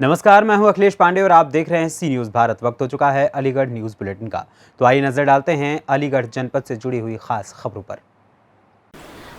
नमस्कार, मैं हूं अखिलेश पांडे और आप देख रहे हैं सी न्यूज़ भारत। वक्त हो चुका है अलीगढ़ न्यूज़ बुलेटिन का। तो आइए नजर डालते हैं अलीगढ़ जनपद से जुड़ी हुई खास खबरों पर।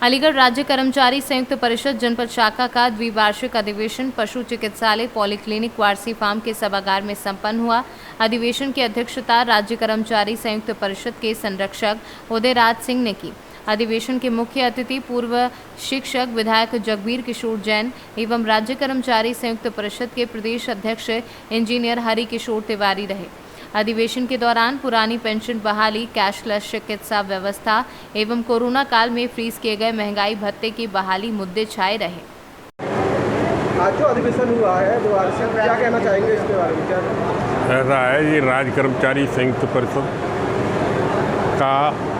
अलीगढ़ राज्य कर्मचारी संयुक्त परिषद जनपद शाखा का द्विवार्षिक अधिवेशन पशु चिकित्सालय पॉलीक्लिनिक वारसी फार्म के सभागार में संपन्न हुआ। अधिवेशन की अध्यक्षता राज्य कर्मचारी संयुक्त परिषद के संरक्षक उदयराज सिंह ने की। अधिवेशन के मुख्य अतिथि पूर्व शिक्षक विधायक जगबीर किशोर जैन एवं राज्य कर्मचारी संयुक्त परिषद के प्रदेश अध्यक्ष इंजीनियर हरि किशोर तिवारी रहे। अधिवेशन के दौरान पुरानी पेंशन बहाली, कैशलेस चिकित्सा व्यवस्था एवं कोरोना काल में फ्रीज किए गए महंगाई भत्ते की बहाली मुद्दे छाए रहे। आज जो अधिवेशन हुआ है क्या कहना चाहेंगे इसके बारे में? क्या ऐसा है, ये राज्य कर्मचारी संयुक्त परिषद का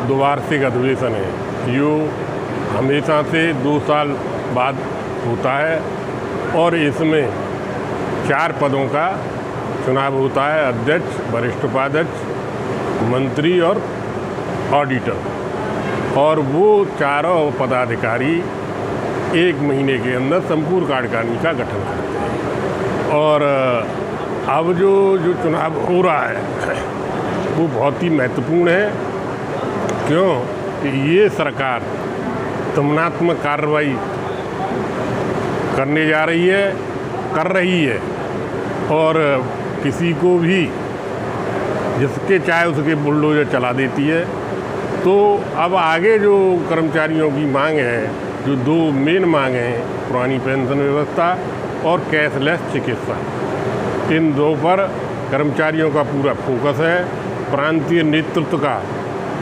द्विवार्षिक अधिवेशन है। यो हमेशा से 2 साल बाद होता है और इसमें 4 पदों का चुनाव होता है: अध्यक्ष, वरिष्ठ उपाध्यक्ष, मंत्री और ऑडिटर। और वो चारों पदाधिकारी 1 महीने के अंदर संपूर्ण कार्यकारिणी का गठन करते हैं। और अब जो चुनाव हो रहा है वो बहुत ही महत्वपूर्ण है। क्यों कि ये सरकार दमनात्मक कार्रवाई करने जा रही है, कर रही है, और किसी को भी जिसके चाहे उसके बुलडोजर चला देती है। तो अब आगे जो कर्मचारियों की मांग है, जो 2 मेन मांग हैं, पुरानी पेंशन व्यवस्था और कैशलेस चिकित्सा, इन 2 पर कर्मचारियों का पूरा फोकस है। प्रांतीय नेतृत्व का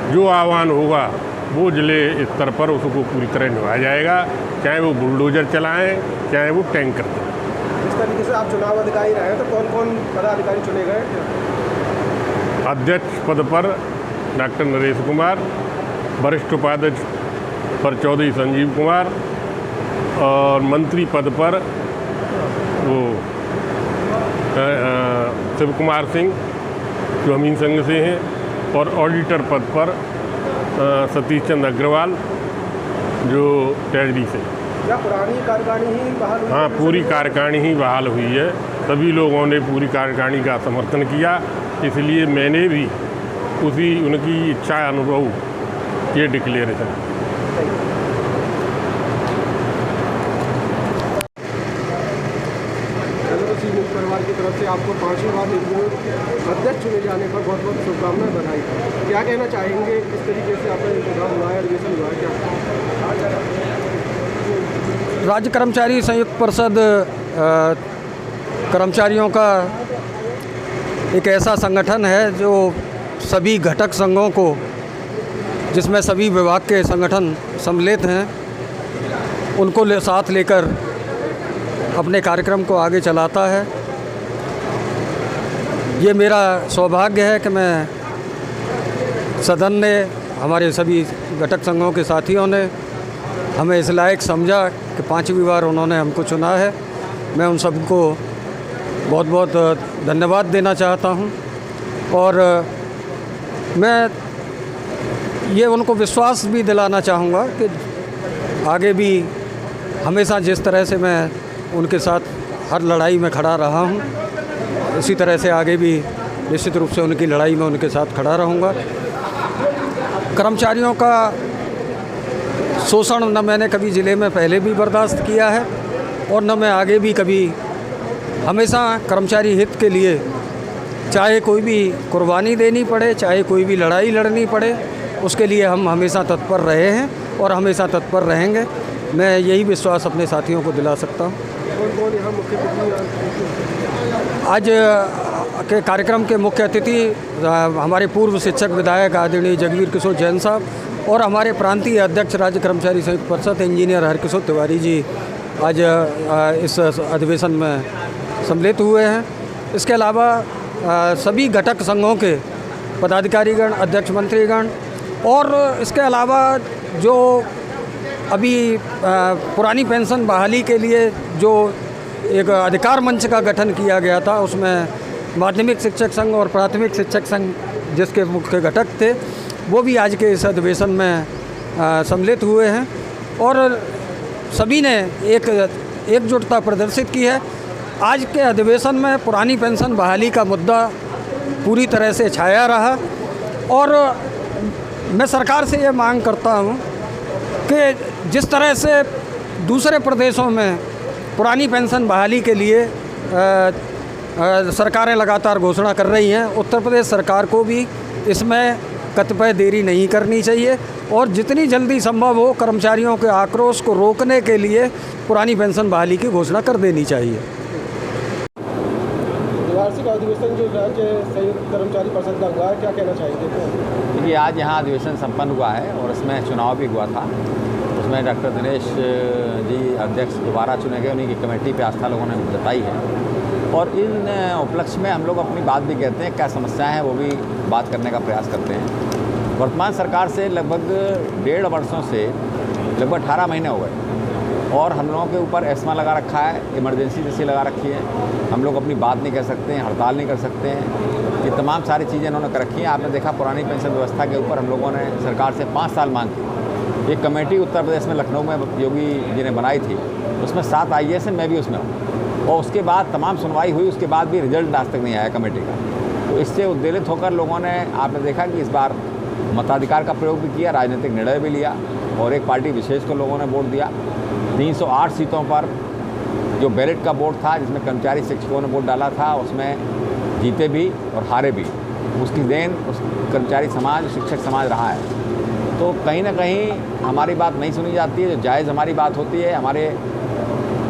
जो आह्वान होगा वो जिले स्तर पर उसको पूरी तरह निभाया जाएगा, चाहे वो बुलडोजर चलाएं, चाहे वो टैंकर चलाएं। इस तरीके से आप चुनाव अधिकारी रहे हैं, तो कौन कौन पदाधिकारी चुने गए? अध्यक्ष पद पर डॉक्टर नरेश कुमार, वरिष्ठ उपाध्यक्ष पर चौधरी संजीव कुमार, और मंत्री पद पर वो शिव कुमार सिंह जो अमीन संघ से हैं, और ऑडिटर पद पर सतीश चंद्र अग्रवाल जो ट्रेजरी से। क्या पुरानी कार्यकारिणी ही बहाल हुई? हाँ, पूरी कार्यकारिणी ही बहाल हुई है। सभी लोगों ने पूरी कार्यकारिणी का समर्थन किया, इसलिए मैंने भी उसी उनकी इच्छा अनुभव ये डिक्लेरेशन। परिवार की तरफ से आपको 5वीं बार अध्यक्ष चुने जाने पर बहुत बहुत शुभकामनाएं, बधाई। क्या कहना चाहेंगे, किस तरीके से आपका इंतजाम हुआ है, अधिवेशन हुआ है? क्या राज्य कर्मचारी संयुक्त परिषद कर्मचारियों का एक ऐसा संगठन है जो सभी घटक संघों को, जिसमें सभी विभाग के संगठन सम्मिलित हैं, उनको साथ लेकर अपने कार्यक्रम को आगे चलाता है। ये मेरा सौभाग्य है कि मैं सदन ने, हमारे सभी घटक संघों के साथियों ने हमें इस लायक समझा कि 5वीं बार उन्होंने हमको चुना है। मैं उन सबको बहुत बहुत धन्यवाद देना चाहता हूं, और मैं ये उनको विश्वास भी दिलाना चाहूँगा कि आगे भी हमेशा जिस तरह से मैं उनके साथ हर लड़ाई में खड़ा रहा हूँ, इसी तरह से आगे भी निश्चित रूप से उनकी लड़ाई में उनके साथ खड़ा रहूँगा। कर्मचारियों का शोषण न मैंने कभी ज़िले में पहले भी बर्दाश्त किया है, और न मैं आगे भी कभी। हमेशा कर्मचारी हित के लिए चाहे कोई भी कुर्बानी देनी पड़े, चाहे कोई भी लड़ाई लड़नी पड़े, उसके लिए हम हमेशा तत्पर रहे हैं और हमेशा तत्पर रहेंगे। मैं यही विश्वास अपने साथियों को दिला सकता हूँ। कौन यहाँ मुख्य अतिथि? आज के कार्यक्रम के मुख्य अतिथि हमारे पूर्व शिक्षक विधायक आदरणीय जगबीर किशोर जैन साहब, और हमारे प्रांतीय अध्यक्ष राज्य कर्मचारी संयुक्त परिषद इंजीनियर हरि किशोर तिवारी जी आज इस अधिवेशन में सम्मिलित हुए हैं। इसके अलावा सभी घटक संघों के पदाधिकारीगण, अध्यक्ष, मंत्रीगण, और इसके अलावा जो अभी पुरानी पेंशन बहाली के लिए जो एक अधिकार मंच का गठन किया गया था, उसमें माध्यमिक शिक्षक संघ और प्राथमिक शिक्षक संघ जिसके मुख्य घटक थे, वो भी आज के इस अधिवेशन में सम्मिलित हुए हैं, और सभी ने एक एकजुटता प्रदर्शित की है आज के अधिवेशन में पुरानी पेंशन बहाली का मुद्दा पूरी तरह से छाया रहा और मैं सरकार से ये मांग करता हूँ कि जिस तरह से दूसरे प्रदेशों में पुरानी पेंशन बहाली के लिए सरकारें लगातार घोषणा कर रही हैं, उत्तर प्रदेश सरकार को भी इसमें कतिपय देरी नहीं करनी चाहिए और जितनी जल्दी संभव हो कर्मचारियों के आक्रोश को रोकने के लिए पुरानी पेंशन बहाली की घोषणा कर देनी चाहिए। वार्षिक अधिवेशन जो राज्य संयुक्त कर्मचारी परिषद का हुआ है, क्या कहना चाहेंगे? देखिए, आज यहाँ अधिवेशन संपन्न हुआ है और इसमें चुनाव भी हुआ था। उसमें डॉक्टर दिनेश जी अध्यक्ष दोबारा चुने गए, उन्हीं की कमेटी पे आस्था लोगों ने जताई है और इन उपलक्ष्य में हम लोग अपनी बात भी कहते हैं, क्या समस्याएं हैं वो भी बात करने का प्रयास करते हैं। वर्तमान सरकार से लगभग 1.5 वर्षों से लगभग 18 महीने हो गए और हम लोगों के ऊपर एस्मा लगा रखा है, इमरजेंसी जैसी लगा रखी है। हम लोग अपनी बात नहीं कह सकते हैं, हड़ताल नहीं कर सकते हैं, ये तमाम सारी चीज़ें इन्होंने कर रखी हैं। आपने देखा पुरानी पेंशन व्यवस्था के ऊपर हम लोगों ने सरकार से 5 साल मांग की। एक कमेटी उत्तर प्रदेश में लखनऊ में योगी जी ने बनाई थी, उसमें 7 IAS हैं, मैं भी उसमें हूँ और उसके बाद तमाम सुनवाई हुई, उसके बाद भी रिजल्ट आज तक नहीं आया कमेटी का। तो इससे उद्वेलित होकर लोगों ने, आपने देखा कि इस बार मताधिकार का प्रयोग भी किया, राजनीतिक निर्णय भी लिया और एक पार्टी विशेष को लोगों ने वोट दिया। 308 सीटों पर जो बैलेट का वोट था, जिसमें कर्मचारी शिक्षकों ने वोट डाला था, उसमें जीते भी और हारे भी। उसकी देन उस कर्मचारी समाज, शिक्षक समाज रहा है। तो कहीं ना कहीं हमारी बात नहीं सुनी जाती है। जो जायज़ हमारी बात होती है, हमारे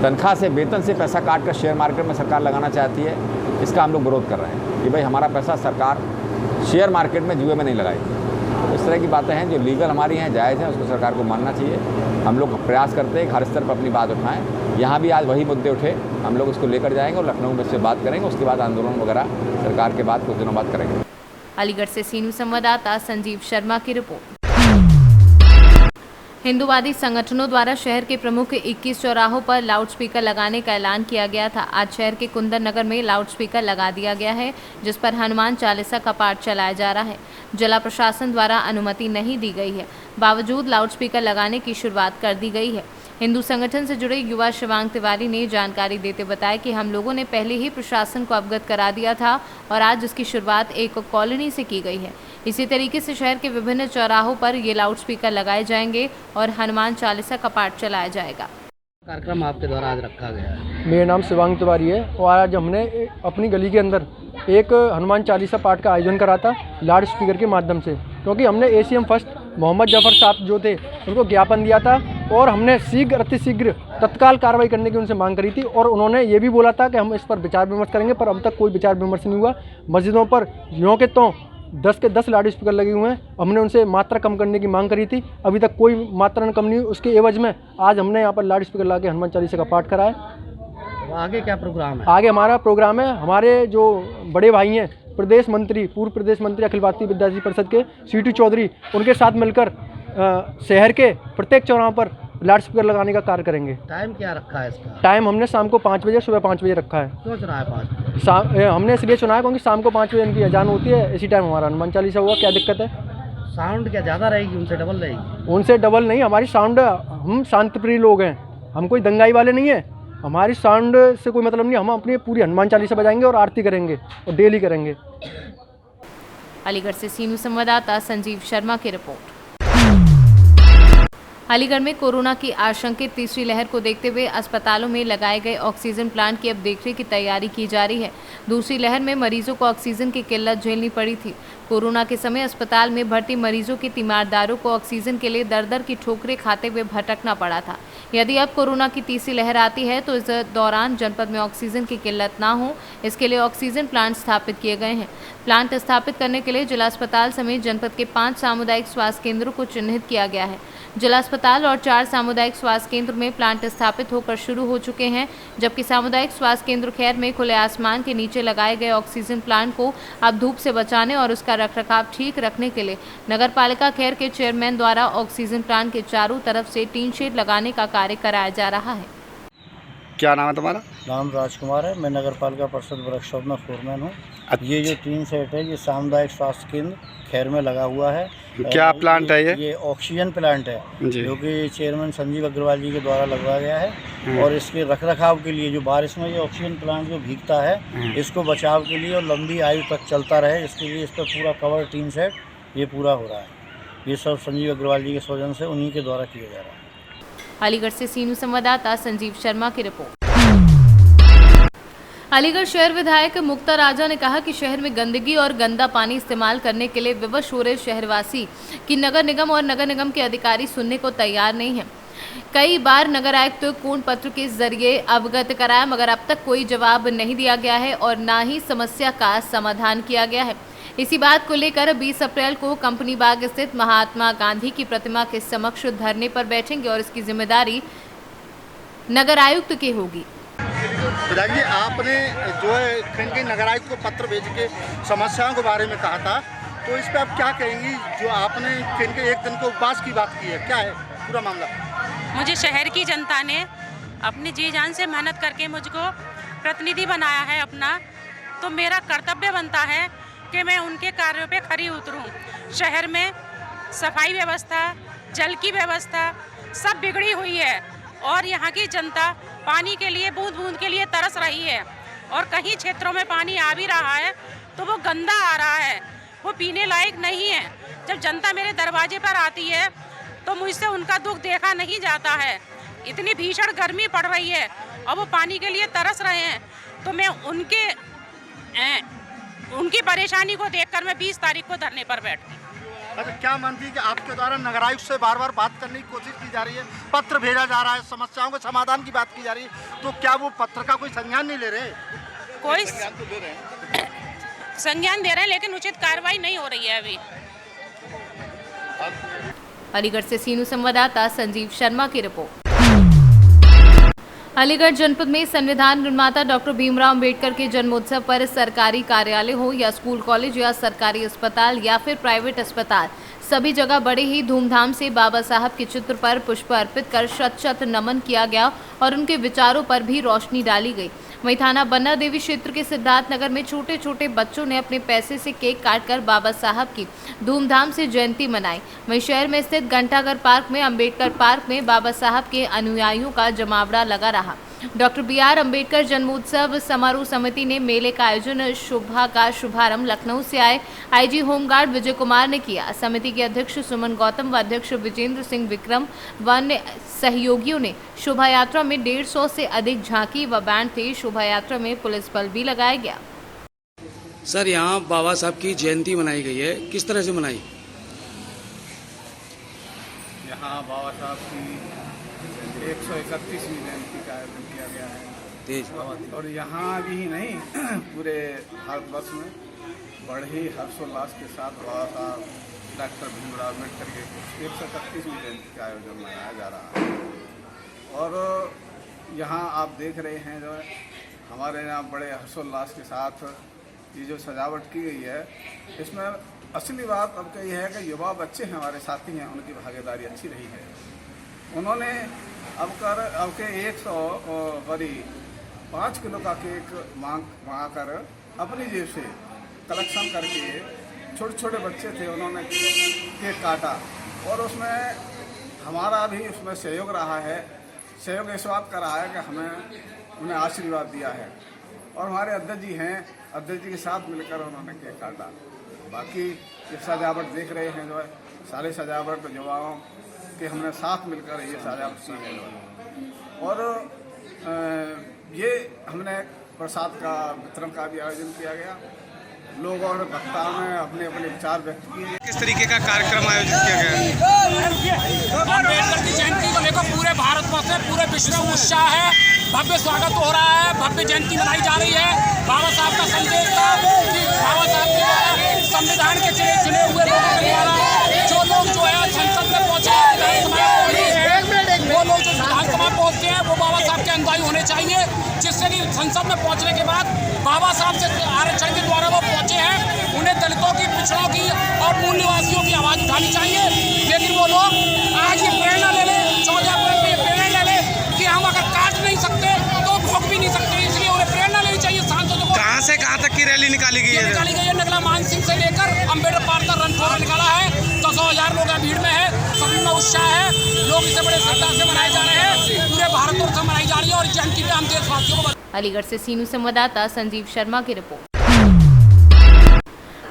तनख्वाह से, वेतन से पैसा काट कर शेयर मार्केट में सरकार लगाना चाहती है, इसका हम लोग विरोध कर रहे हैं कि भाई हमारा पैसा सरकार शेयर मार्केट में जुए में नहीं लगाएगी। तो इस तरह की बातें हैं जो लीगल हमारी हैं, जायज़ हैं, उसको सरकार को मानना चाहिए। हम लोग प्रयास करते हैं हर स्तर पर अपनी बात उठाएं। यहाँ भी आज वही मुद्दे उठे, हम लोग उसको लेकर जाएंगे और लखनऊ में से बात करेंगे। उसके बाद आंदोलन वगैरह सरकार के बाद कुछ दिनों बाद करेंगे। अलीगढ़ से सी न्यूज़ संवाददाता संजीव शर्मा की रिपोर्ट। हिंदूवादी संगठनों द्वारा शहर के प्रमुख 21 चौराहों पर लाउडस्पीकर लगाने का ऐलान किया गया था। आज शहर के कुंदन नगर में लाउडस्पीकर लगा दिया गया है, जिस पर हनुमान चालीसा का पाठ चलाया जा रहा है। जिला प्रशासन द्वारा अनुमति नहीं दी गई है, बावजूद लाउडस्पीकर लगाने की शुरुआत कर दी गई है। हिंदू संगठन से जुड़े युवा शिवांग तिवारी ने जानकारी देते बताया कि हम लोगों ने पहले ही प्रशासन को अवगत करा दिया था और आज इसकी शुरुआत एक कॉलोनी से की गई है। इसी तरीके से शहर के विभिन्न चौराहों पर ये लाउडस्पीकर लगाए जाएंगे और हनुमान चालीसा का पाठ चलाया जाएगा। कार्यक्रम आपके द्वारा आज रखा गया है। मेरा नाम शिवांग तिवारी है और आज हमने अपनी गली के अंदर एक हनुमान चालीसा पाठ का आयोजन करा था लाउड स्पीकर के माध्यम से, क्योंकि हमने ACM फर्स्ट मोहम्मद जफर साहब जो थे उनको ज्ञापन दिया था और हमने शीघ्र अतिशीघ्र तत्काल कार्रवाई करने की उनसे मांग करी थी और उन्होंने ये भी बोला था कि हम इस पर विचार विमर्श करेंगे, पर अब तक कोई विचार विमर्श नहीं हुआ। मस्जिदों पर यों के तो 10 के 10 लाउड स्पीकर लगे हुए हैं। हमने उनसे मात्रा कम करने की मांग करी थी, अभी तक कोई मात्रा कम नहीं हुई। उसके एवज में आज हमने यहाँ पर लाउड स्पीकर ला के हनुमान चालीसा का पाठ कराया। आगे क्या प्रोग्राम है? आगे हमारा प्रोग्राम है, हमारे जो बड़े भाई हैं प्रदेश मंत्री, पूर्व प्रदेश मंत्री अखिल भारतीय विद्यार्थी परिषद के CT चौधरी, उनके साथ मिलकर शहर के प्रत्येक चौराहों पर लाउड स्पीकर लगाने का कार्य करेंगे। टाइम क्या रखा है इसका? टाइम हमने शाम को 5 बजे, सुबह 5 बजे रखा है। क्यों चुना है 5 बजे? हमने इसलिए चुना है क्योंकि शाम को 5 बजे इनकी अजान होती है, इसी टाइम हमारा हनुमान चालीसा हुआ। क्या दिक्कत है? साउंड क्या ज़्यादा रहेगी, उनसे डबल रहेगी? उनसे डबल नहीं, हमारी साउंड, हम शांतिप्रिय लोग हैं, हम कोई दंगाई वाले नहीं हैं। हमारी साउंड से कोई मतलब नहीं, हम अपनी पूरी हनुमान चालीसा बजाएंगे और आरती करेंगे और डेली करेंगे। अलीगढ़ से सी न्यूज़ संवाददाता संजीव शर्मा की रिपोर्ट। अलीगढ़ में कोरोना की आशंकित तीसरी लहर को देखते हुए अस्पतालों में लगाए गए ऑक्सीजन प्लांट की अब देखरेख की तैयारी की जा रही है। दूसरी लहर में मरीजों को ऑक्सीजन की किल्लत झेलनी पड़ी थी। कोरोना के समय अस्पताल में भर्ती मरीजों के तीमारदारों को ऑक्सीजन के लिए दर दर की ठोकरें खाते हुए भटकना पड़ा था। यदि अब कोरोना की तीसरी लहर आती है तो इस दौरान जनपद में ऑक्सीजन की किल्लत ना हो, इसके लिए ऑक्सीजन प्लांट स्थापित किए गए हैं। प्लांट स्थापित करने के लिए जिला अस्पताल समेत जनपद के 5 सामुदायिक स्वास्थ्य केंद्रों को चिन्हित किया गया है। जिला अस्पताल और 4 सामुदायिक स्वास्थ्य केंद्र में प्लांट स्थापित होकर शुरू हो चुके हैं, जबकि सामुदायिक स्वास्थ्य केंद्र खैर में खुले आसमान के नीचे लगाए गए ऑक्सीजन प्लांट को अब धूप से बचाने और उसका रखरखाव ठीक रखने के लिए नगर पालिका खैर के चेयरमैन द्वारा ऑक्सीजन प्लांट के चारों तरफ से टीन शेड लगाने का कार्य कराया जा रहा है। क्या नाम है तुम्हारा? नाम राजकुमार है। मैं नगर पालिका परिषद वर्कशॉप में फोरमैन हूँ। ये जो टीन सेट है ये सामुदायिक स्वास्थ्य केंद्र खैर में लगा हुआ है। क्या प्लांट है ये? ये ऑक्सीजन प्लांट है जो कि चेयरमैन संजीव अग्रवाल जी के द्वारा लगवाया गया है और इसके रखरखाव के लिए जो बारिश में ये ऑक्सीजन प्लांट जो भीगता है इसको बचाव के लिए और लंबी आयु तक चलता रहे इसके लिए इस पर पूरा कवर टीन सेट ये पूरा हो रहा है। ये सब संजीव अग्रवाल जी के सौजन से उन्हीं के द्वारा किया जा रहा है। अलीगढ़ से सीनू संवाददाता संजीव शर्मा की रिपोर्ट। अलीगढ़ शहर विधायक मुक्ता राजा ने कहा कि शहर में गंदगी और गंदा पानी इस्तेमाल करने के लिए विवश हो रहे शहरवासी की नगर निगम और नगर निगम के अधिकारी सुनने को तैयार नहीं है। कई बार नगर आयुक्त को पत्र के जरिए अवगत कराया मगर अब तक कोई जवाब नहीं दिया गया है और न ही समस्या का समाधान किया गया है। इसी बात को लेकर 20 अप्रैल को कंपनी बाग स्थित महात्मा गांधी की प्रतिमा के समक्ष धरने पर बैठेंगे और इसकी जिम्मेदारी नगर आयुक्त की होगी। विधायक जी, आपने जो है खंड के नगर आयुक्त को पत्र भेज के समस्याओं के बारे में कहा था, तो इस पर आप क्या कहेंगी? जो आपने खंड के एक दिन के उपवास की बात की है, क्या है पूरा मामला? मुझे शहर की जनता ने अपनी जी जान से मेहनत करके मुझको प्रतिनिधि बनाया है अपना, तो मेरा कर्तव्य बनता है कि मैं उनके कार्यों पे खरी उतरूं। शहर में सफाई व्यवस्था, जल की व्यवस्था सब बिगड़ी हुई है और यहाँ की जनता पानी के लिए बूंद बूंद के लिए तरस रही है और कहीं क्षेत्रों में पानी आ भी रहा है तो वो गंदा आ रहा है, वो पीने लायक नहीं है। जब जनता मेरे दरवाजे पर आती है तो मुझसे उनका दुख देखा नहीं जाता है। इतनी भीषण गर्मी पड़ रही है और वो पानी के लिए तरस रहे हैं, तो मैं उनकी परेशानी को देखकर मैं 20 तारीख को धरने पर बैठी। अच्छा, क्या मानती है कि आपके द्वारा नगर आयुक्त से बार बार बात करने की कोशिश की जा रही है, पत्र भेजा जा रहा है, समस्याओं के समाधान की बात की जा रही है, तो क्या वो पत्र का कोई संज्ञान नहीं ले रहे? कोई संज्ञान दे रहे हैं लेकिन उचित कार्रवाई नहीं हो रही है अभी। अलीगढ़ से सीनू संवाददाता संजीव शर्मा की रिपोर्ट। अलीगढ़ जनपद में संविधान निर्माता डॉक्टर भीमराव अंबेडकर के जन्मोत्सव पर सरकारी कार्यालय हो या स्कूल कॉलेज या सरकारी अस्पताल या फिर प्राइवेट अस्पताल, सभी जगह बड़े ही धूमधाम से बाबा साहब के चित्र पर पुष्प अर्पित कर शत शत नमन किया गया और उनके विचारों पर भी रोशनी डाली गई। वहीं थाना बन्ना देवी क्षेत्र के सिद्धार्थ नगर में छोटे छोटे बच्चों ने अपने पैसे से केक काटकर बाबा साहब की धूमधाम से जयंती मनाई। वहीं शहर में स्थित घंटाघर पार्क में अम्बेडकर पार्क में बाबा साहब के अनुयायियों का जमावड़ा लगा रहा। डॉक्टर BR अम्बेडकर जन्मोत्सव समारोह समिति ने मेले का आयोजन शोभा का शुभारंभ लखनऊ से आए IG होमगार्ड विजय कुमार ने किया। समिति के अध्यक्ष सुमन गौतम व अध्यक्ष विजेंद्र सिंह विक्रम व अन्य सहयोगियों ने शोभा यात्रा में 150 से अधिक झांकी व बैंड थे। शोभा यात्रा में पुलिस बल भी लगाया गया। सर, यहाँ बाबा साहब की जयंती मनाई गई है, किस तरह से मनाई? यहाँ बाबा साहब की 131वीं जयंती का आयोजन किया गया है और यहाँ ही नहीं पूरे भारतवर्ष में बड़े ही हर्षोल्लास के साथ बाबा साहब डॉक्टर भीमराव अम्बेडकर के 131वीं जयंती का आयोजन मनाया जा रहा है। और यहाँ आप देख रहे हैं जो हमारे यहाँ बड़े हर्षोल्लास के साथ ये जो सजावट की गई है, इसमें असली बात अब यह है कि युवा बच्चे हैं, हमारे साथी हैं, उनकी भागीदारी अच्छी रही है। उन्होंने अब के 105 किलो का केक मांग कर अपनी जेब से कलेक्शन करके छोटे छोटे बच्चे थे, उन्होंने केक काटा और उसमें हमारा भी उसमें सहयोग रहा है। सहयोग इस बात का रहा है कि हमें उन्हें आशीर्वाद दिया है और हमारे अध्यक्ष जी हैं, अध्यक्ष जी के साथ मिलकर उन्होंने केक काटा। बाकी ये सजावट देख रहे हैं जो है, सारे सजावट युवाओं के हमने साथ मिलकर ये सजावट की है और ये हमने प्रसाद का वितरण का भी आयोजन किया गया। लोगों और वक्ताओं ने अपने अपने विचार व्यक्त किए। किस तरीके का कार्यक्रम आयोजित किया गया? अम्बेडकर की जयंती को लेकर पूरे भारतवर्ष में पूरे विश्व में उत्साह है, भव्य स्वागत हो रहा है, भव्य जयंती मनाई जा रही है। बाबा साहब का संदेश था कि बाबा साहब के द्वारा संविधान के चुने हुए लोगों के द्वारा जो लोग जो है संसद में पहुंचे वो लोग जो विधानसभा पहुंचते हैं वो बाबा साहब के अनुयायी होने चाहिए, जिससे कि संसद में पहुंचने के बाद बाबा साहब से आरक्षण के द्वारा वो पहुंचे हैं, उन्हें दलितों की, पिछड़ों की और मूल निवासियों की आवाज़ उठानी चाहिए। लेकिन वो लोग आज ये प्रेरणा ले लें, 14 अप्रैल में प्रेरणा ले लें कि हम अगर काट नहीं सकते तो रैली निकाली गई है? निकाली गई है नगला मानसिंह से लेकर अम्बेडकर पार्क तक रन फॉर निकाला है। 10,000 लोग भीड़ में है, सभी में उत्साह है। लोग इसे बड़े श्रद्धा से मनाए जा रहे हैं, पूरे भारतवर्ष में मनाई जा रही है और जयंती पे हम देशवासियों को। अलीगढ़ से सीनू संवाददाता संजीव शर्मा की रिपोर्ट।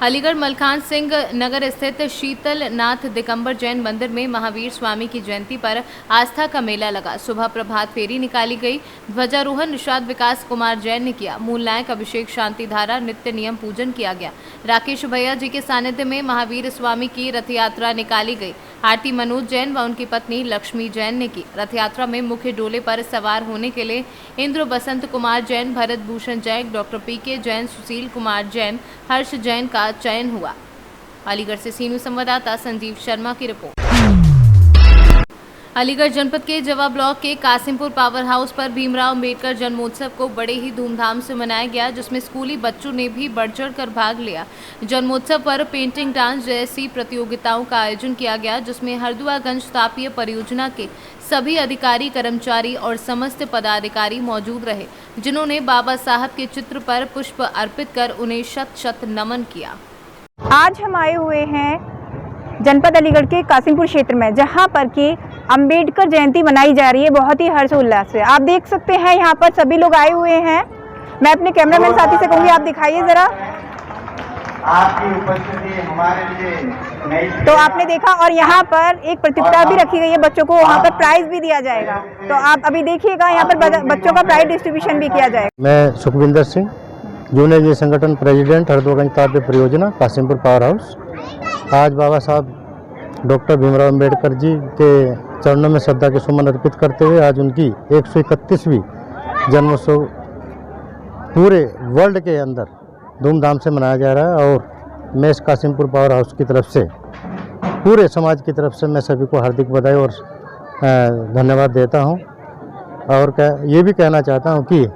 अलीगढ़ मलखान सिंह नगर स्थित शीतल नाथ दिगंबर जैन मंदिर में महावीर स्वामी की जयंती पर आस्था का मेला लगा। सुबह प्रभात फेरी निकाली गई। ध्वजारोहण निषाद विकास कुमार जैन ने किया। मूल नायक अभिषेक शांति धारा नित्य नियम पूजन किया गया। राकेश भैया जी के सानिध्य में महावीर स्वामी की रथ यात्रा निकाली गई। आरती मनोज जैन व उनकी पत्नी लक्ष्मी जैन ने की। रथ यात्रा में मुख्य डोले पर सवार होने के लिए इंद्र बसंत कुमार जैन, भरत भूषण जैन, डॉक्टर PK जैन, सुशील कुमार जैन, हर्ष जैन का चयन हुआ। अलीगढ़ से सीनू संवाददाता संजीव शर्मा की रिपोर्ट। अलीगढ़ जनपद के जवा ब्लॉक के कासिमपुर पावर हाउस पर भीमराव अंबेडकर जन्मोत्सव को बड़े ही धूमधाम से मनाया गया, जिसमें स्कूली बच्चों ने भी बढ़ चढ़ कर भाग लिया। जन्मोत्सव पर पेंटिंग, डांस जैसी प्रतियोगिताओं का आयोजन किया गया, जिसमें हरदुआगंज तापीय परियोजना के सभी अधिकारी, कर्मचारी और समस्त पदाधिकारी मौजूद रहे, जिन्होंने बाबा साहब के चित्र पर पुष्प अर्पित कर उन्हें शत शत नमन किया। आज हम आए हुए हैं जनपद अलीगढ़ के कासिमपुर क्षेत्र में, जहां पर कि अंबेडकर जयंती मनाई जा रही है बहुत ही हर्षोल्लास से। आप देख सकते हैं यहाँ पर सभी लोग आए हुए हैं। मैं अपने कैमरामैन साथी से कहूँगी, आप दिखाइए जरा। आपकी उपस्थिति हमारे लिए तो आपने देखा, और यहाँ पर एक प्रतियोगिता भी रखी गई है, बच्चों को वहाँ पर प्राइज भी दिया जाएगा। तो आप अभी देखिएगा, यहाँ पर बच्चों का प्राइज डिस्ट्रीब्यूशन भी किया जाएगा। मैं सुखविंदर सिंह, जूनियर जी संगठन प्रेसिडेंट, हरदुआगंज तापीय परियोजना, कासिमपुर पावर हाउस। आज बाबा साहब डॉक्टर भीमराव अंबेडकर जी के चरणों में श्रद्धा के सुमन अर्पित करते हुए आज उनकी 131वीं जन्मोत्सव पूरे वर्ल्ड के अंदर धूमधाम से मनाया जा रहा है। और मैं इस कासिमपुर पावर हाउस की तरफ से, पूरे समाज की तरफ से मैं सभी को हार्दिक बधाई और धन्यवाद देता हूं। और ये भी कहना चाहता हूं कि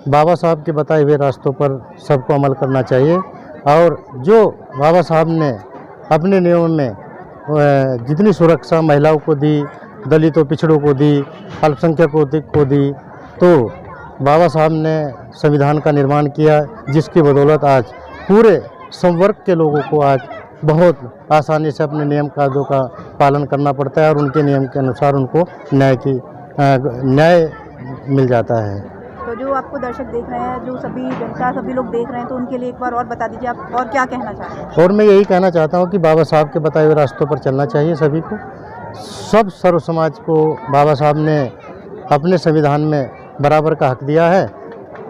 बाबा साहब के बताए हुए रास्तों पर सबको अमल करना चाहिए। और जो बाबा साहब ने अपने नियम में जितनी सुरक्षा महिलाओं को दी, दलितों पिछड़ों को दी, अल्पसंख्यकों को दी, तो बाबा साहब ने संविधान का निर्माण किया, जिसकी बदौलत आज पूरे संवर्ग के लोगों को आज बहुत आसानी से अपने नियम कायदों का पालन करना पड़ता है और उनके नियम के अनुसार उनको न्याय मिल जाता है। तो जो आपको दर्शक देख रहे हैं, जो सभी जनता, सभी लोग देख रहे हैं, तो उनके लिए एक बार और बता दीजिए आप और क्या कहना चाहते हैं। और मैं यही कहना चाहता हूँ कि बाबा साहब के बताए हुए रास्तों पर चलना चाहिए सभी को। सब सर्व समाज को बाबा साहब ने अपने संविधान में बराबर का हक दिया है,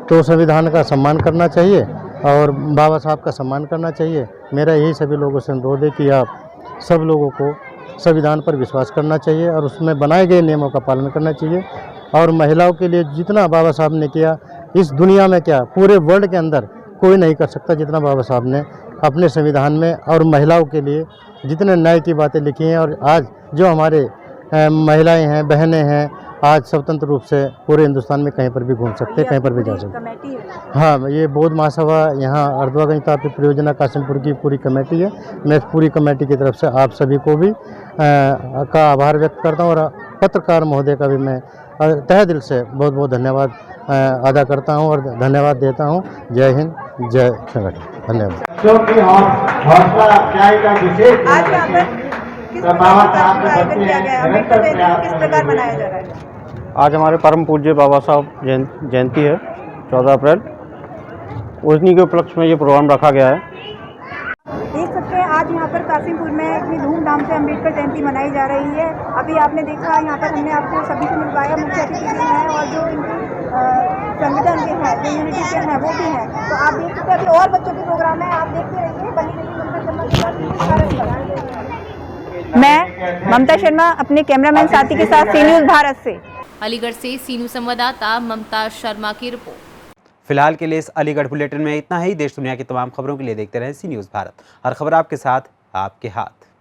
तो संविधान का सम्मान करना चाहिए और बाबा साहब का सम्मान करना चाहिए। मेरा यही सभी लोगों से अनुरोध है कि आप सब लोगों को संविधान पर विश्वास करना चाहिए और उसमें बनाए गए नियमों का पालन करना चाहिए। और महिलाओं के लिए जितना बाबा साहब ने किया, इस दुनिया में क्या पूरे वर्ल्ड के अंदर कोई नहीं कर सकता जितना बाबा साहब ने अपने संविधान में और महिलाओं के लिए जितने न्याय की बातें लिखी हैं। और आज जो हमारे महिलाएं हैं, बहनें हैं, आज स्वतंत्र रूप से पूरे हिंदुस्तान में कहीं पर भी घूम सकते हैं, कहीं पर भी जा सकते हैं। हाँ, ये बौद्ध महासभा यहाँ हरदुआगंज तापीय परियोजना कासिमपुर की पूरी कमेटी है। मैं इस पूरी कमेटी की तरफ से आप सभी को भी का आभार व्यक्त करता हूँ और पत्रकार महोदय का भी मैं तहे दिल से बहुत बहुत धन्यवाद अदा करता हूँ और धन्यवाद देता हूँ। जय हिंद, जय संगठन। धन्यवाद। आज यहाँ पर किस प्रकार मनाया जा रहा है? आज हमारे परम पूज्य बाबा साहब जयंती है 14 अप्रैल, उन्हीं के उपलक्ष्य में ये प्रोग्राम रखा गया है। देख सकते हैं आज यहाँ पर कासिमपुर में इतनी धूमधाम से अंबेडकर जयंती मनाई जा रही है। अभी आपने देखा यहाँ पर हमने आपको सभी से मिलवाया, मुख्य अतिथि भी हैं और जो संगठन के हैं, जो यूनिटी के हैं, वो भी हैं। तो आप देख सकते हैं अभी और बच्चों के प्रोग्राम है, आप देखते रहिए, बनी रहिए। मैं ममता शर्मा अपने कैमरामैन साथी के साथ सी न्यूज़ भारत से। अलीगढ़ से सीनू संवाददाता ममता शर्मा की रिपोर्ट। फिलहाल के लिए इस अलीगढ़ बुलेटिन में इतना ही। देश दुनिया की तमाम खबरों के लिए देखते रहें सी न्यूज़ भारत। हर खबर आपके साथ, आपके हाथ।